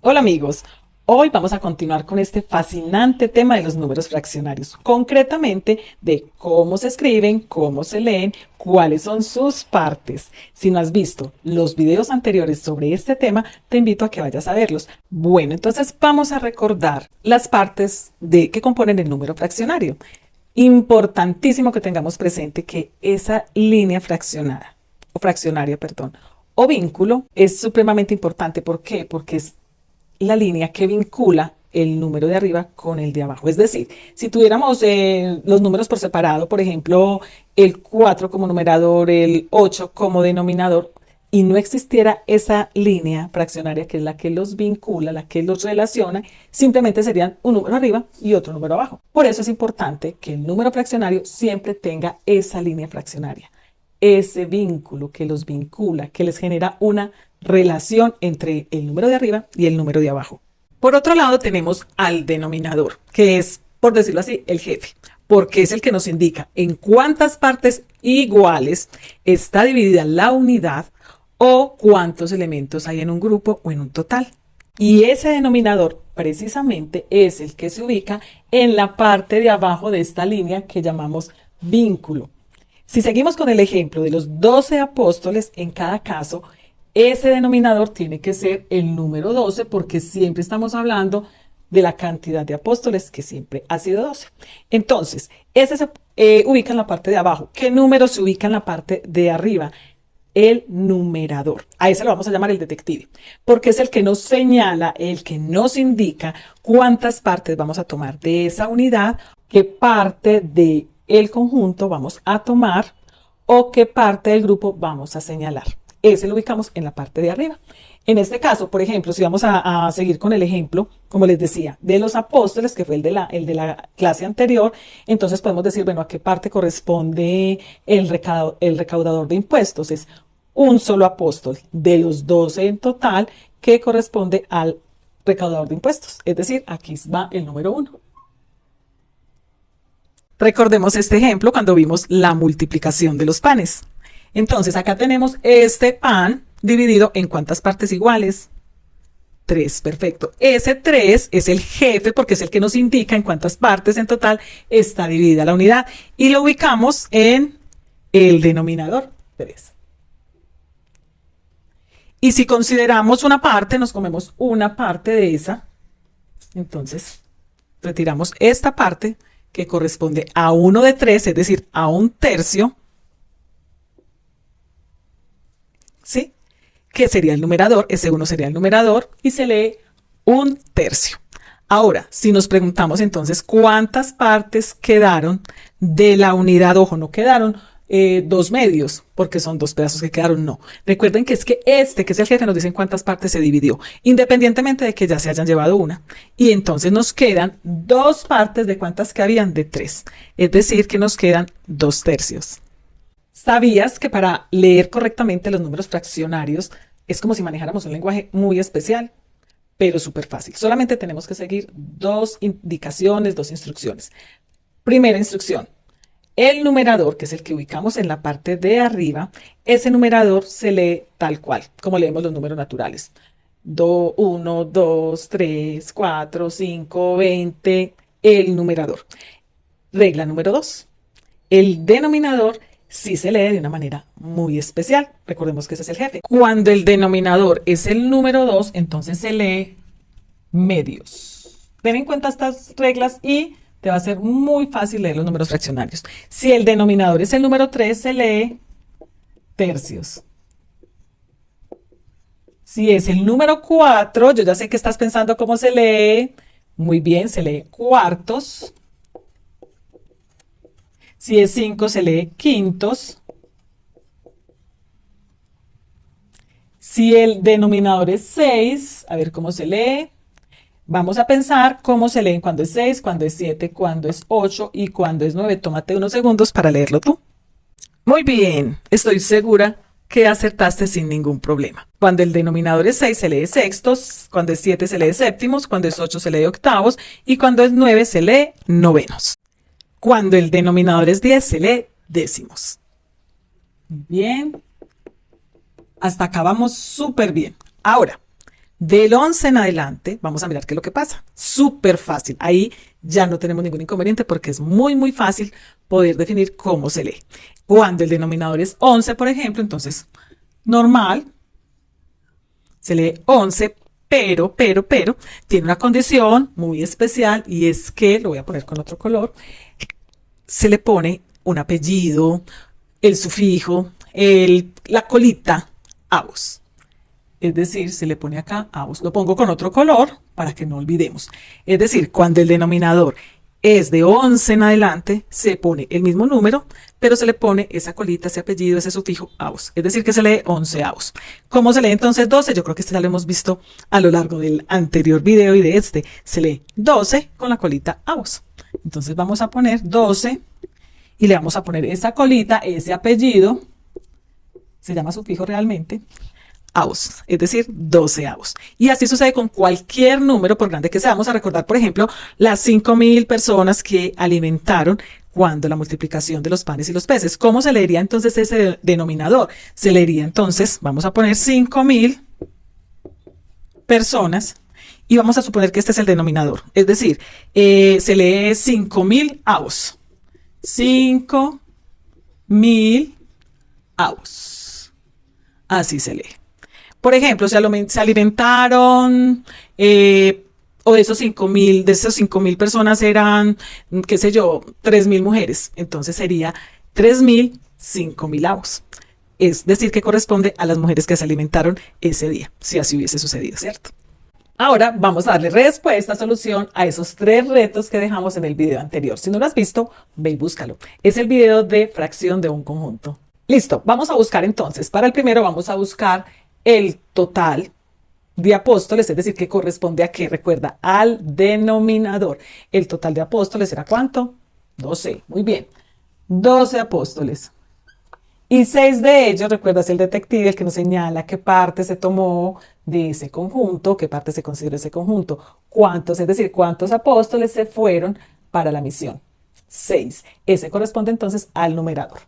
Hola amigos, hoy vamos a continuar con este fascinante tema de los números fraccionarios, concretamente de cómo se escriben, cómo se leen, cuáles son sus partes. Si no has visto los videos anteriores sobre este tema, te invito a que vayas a verlos. Bueno, entonces vamos a recordar las partes que componen el número fraccionario. Importantísimo que tengamos presente que esa línea fraccionada, o fraccionaria, perdón, o vínculo es supremamente importante. ¿Por qué? Porque es la línea que vincula el número de arriba con el de abajo. Es decir, si tuviéramos los números por separado, por ejemplo, el 4 como numerador, el 8 como denominador, y no existiera esa línea fraccionaria que es la que los vincula, la que los relaciona, simplemente serían un número arriba y otro número abajo. Por eso es importante que el número fraccionario siempre tenga esa línea fraccionaria, ese vínculo que los vincula, que les genera una relación entre el número de arriba y el número de abajo. Por otro lado, tenemos al denominador, que es, por decirlo así, el jefe, porque es el que nos indica en cuántas partes iguales está dividida la unidad o cuántos elementos hay en un grupo o en un total. Y ese denominador precisamente es el que se ubica en la parte de abajo de esta línea que llamamos vínculo. Si seguimos con el ejemplo de los 12 apóstoles, en cada caso, ese denominador tiene que ser el número 12 porque siempre estamos hablando de la cantidad de apóstoles que siempre ha sido 12. Entonces, ese se ubica en la parte de abajo. ¿Qué número se ubica en la parte de arriba? El numerador. A ese lo vamos a llamar el detective, porque es el que nos señala, el que nos indica cuántas partes vamos a tomar de esa unidad, qué parte del conjunto vamos a tomar o qué parte del grupo vamos a señalar. Ese lo ubicamos en la parte de arriba. En este caso, por ejemplo, si vamos a seguir con el ejemplo, como les decía, de los apóstoles, que fue el de la clase anterior, entonces podemos decir, bueno, ¿a qué parte corresponde el recaudador de impuestos? Es un solo apóstol de los 12 en total que corresponde al recaudador de impuestos. Es decir, aquí va el número 1. Recordemos este ejemplo cuando vimos la multiplicación de los panes. Entonces, acá tenemos este pan dividido en ¿cuántas partes iguales? 3, perfecto. Ese 3 es el jefe porque es el que nos indica en cuántas partes en total está dividida la unidad. Y lo ubicamos en el denominador, 3. Y si consideramos una parte, nos comemos una parte de esa. Entonces, retiramos esta parte que corresponde a 1 de 3, es decir, a un tercio. ¿Sí? Que sería el numerador, ese 1 sería el numerador y se lee un tercio. Ahora, si nos preguntamos entonces cuántas partes quedaron de la unidad, ojo, no quedaron 2 medios, porque son 2 pedazos que quedaron, no. Recuerden que es que que es el jefe, nos dicen cuántas partes se dividió, independientemente de que ya se hayan llevado una. Y entonces nos quedan 2 partes de cuántas que habían de 3, es decir, que nos quedan 2 tercios. ¿Sabías que para leer correctamente los números fraccionarios es como si manejáramos un lenguaje muy especial, pero súper fácil? Solamente tenemos que seguir 2 indicaciones, 2 instrucciones. Primera instrucción. El numerador, que es el que ubicamos en la parte de arriba, ese numerador se lee tal cual, como leemos los números naturales. 1, 2, 3, 4, 5, 20, el numerador. Regla número 2. El denominador sí se lee de una manera muy especial. Recordemos que ese es el jefe. Cuando el denominador es el número 2, entonces se lee medios. Ten en cuenta estas reglas y te va a ser muy fácil leer los números fraccionarios. Si el denominador es el número 3, se lee tercios. Si es el número 4, yo ya sé que estás pensando cómo se lee. Muy bien, se lee cuartos. Si es 5, se lee quintos. Si el denominador es 6, a ver cómo se lee. Vamos a pensar cómo se leen cuando es 6, cuando es 7, cuando es 8 y cuando es 9. Tómate unos segundos para leerlo tú. Muy bien, estoy segura que acertaste sin ningún problema. Cuando el denominador es 6 se lee sextos, cuando es 7 se lee séptimos, cuando es 8 se lee octavos y cuando es 9 se lee novenos. Cuando el denominador es 10 se lee décimos. Bien, hasta acá vamos súper bien. Ahora, Del 11 en adelante, vamos a mirar qué es lo que pasa. Súper fácil. Ahí ya no tenemos ningún inconveniente porque es muy, muy fácil poder definir cómo se lee. Cuando el denominador es 11, por ejemplo, entonces, normal, se lee 11, pero, tiene una condición muy especial y es que, lo voy a poner con otro color, se le pone un apellido, el sufijo, la colita, avos. Es decir, se le pone acá avos. Lo pongo con otro color para que no olvidemos. Es decir, cuando el denominador es de 11 en adelante, se pone el mismo número, pero se le pone esa colita, ese apellido, ese sufijo avos. Es decir, que se lee 11 avos. ¿Cómo se lee entonces 12? Yo creo que este ya lo hemos visto a lo largo del anterior video y de este. Se lee 12 con la colita avos. Entonces vamos a poner 12 y le vamos a poner esa colita, ese apellido, se llama sufijo realmente, avos, es decir, 12 avos. Y así sucede con cualquier número, por grande que sea. Vamos a recordar, por ejemplo, las 5.000 personas que alimentaron cuando la multiplicación de los panes y los peces. ¿Cómo se leería entonces ese denominador? Se leería entonces, vamos a poner 5.000 personas y vamos a suponer que este es el denominador. Es decir, se lee 5.000 avos. 5.000 avos. Así se lee. Por ejemplo, se alimentaron, o de esos 5.000 personas eran, qué sé yo, 3.000 mujeres. Entonces sería 3.000, 5.000 avos. Es decir, que corresponde a las mujeres que se alimentaron ese día, si así hubiese sucedido, ¿cierto? Ahora vamos a darle respuesta, solución a esos 3 retos que dejamos en el video anterior. Si no lo has visto, ve y búscalo. Es el video de fracción de un conjunto. Listo, vamos a buscar entonces. Para el primero vamos a buscar el total de apóstoles, es decir, que corresponde a qué, recuerda, al denominador. El total de apóstoles será ¿cuánto? 12, muy bien. 12 apóstoles. Y 6 de ellos, recuerdas el detective, el que nos señala qué parte se tomó de ese conjunto, qué parte se considera ese conjunto, cuántos, es decir, cuántos apóstoles se fueron para la misión. 6. Ese corresponde entonces al numerador.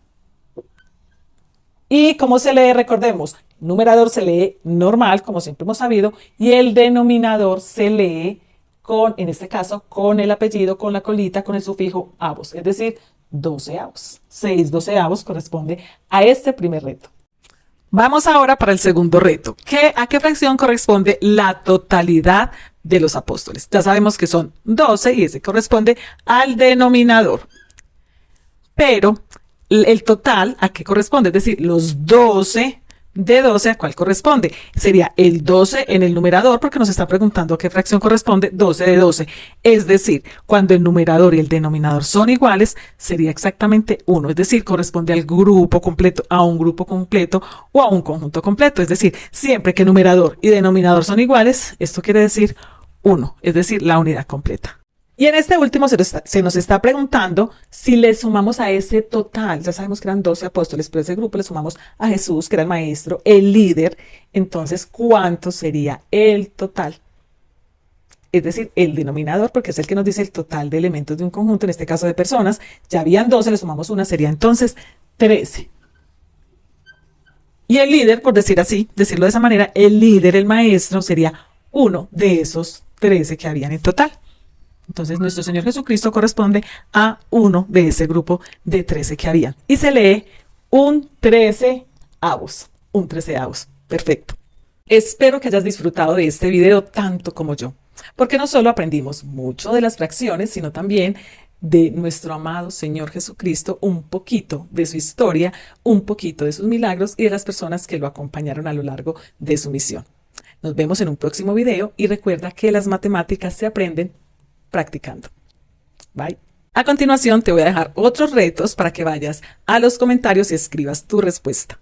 ¿Y cómo se lee? Recordemos, numerador se lee normal, como siempre hemos sabido, y el denominador se lee con, en este caso, con el apellido, con la colita, con el sufijo avos, es decir, 12 avos. 6 doceavos corresponde a este primer reto. Vamos ahora para el segundo reto. ¿A qué fracción corresponde la totalidad de los apóstoles? Ya sabemos que son 12 y ese corresponde al denominador. Pero el total, ¿a qué corresponde? Es decir, los 12 de 12, ¿a cuál corresponde? Sería el 12 en el numerador, porque nos está preguntando a qué fracción corresponde 12 de 12. Es decir, cuando el numerador y el denominador son iguales, sería exactamente 1. Es decir, corresponde al grupo completo, a un grupo completo o a un conjunto completo. Es decir, siempre que numerador y denominador son iguales, esto quiere decir 1, es decir, la unidad completa. Y en este último se nos está preguntando si le sumamos a ese total, ya sabemos que eran 12 apóstoles, pero a ese grupo le sumamos a Jesús, que era el maestro, el líder, entonces, ¿cuánto sería el total? Es decir, el denominador, porque es el que nos dice el total de elementos de un conjunto, en este caso de personas, ya habían 12, le sumamos una, sería entonces 13. Y el líder, por decir así, decirlo de esa manera, el líder, el maestro, sería uno de esos 13 que habían en total. Entonces, nuestro Señor Jesucristo corresponde a uno de ese grupo de 13 que había. Y se lee un 13avos. Un 13avos. Perfecto. Espero que hayas disfrutado de este video tanto como yo. Porque no solo aprendimos mucho de las fracciones, sino también de nuestro amado Señor Jesucristo, un poquito de su historia, un poquito de sus milagros y de las personas que lo acompañaron a lo largo de su misión. Nos vemos en un próximo video y recuerda que las matemáticas se aprenden practicando. Bye. A continuación te voy a dejar otros retos para que vayas a los comentarios y escribas tu respuesta.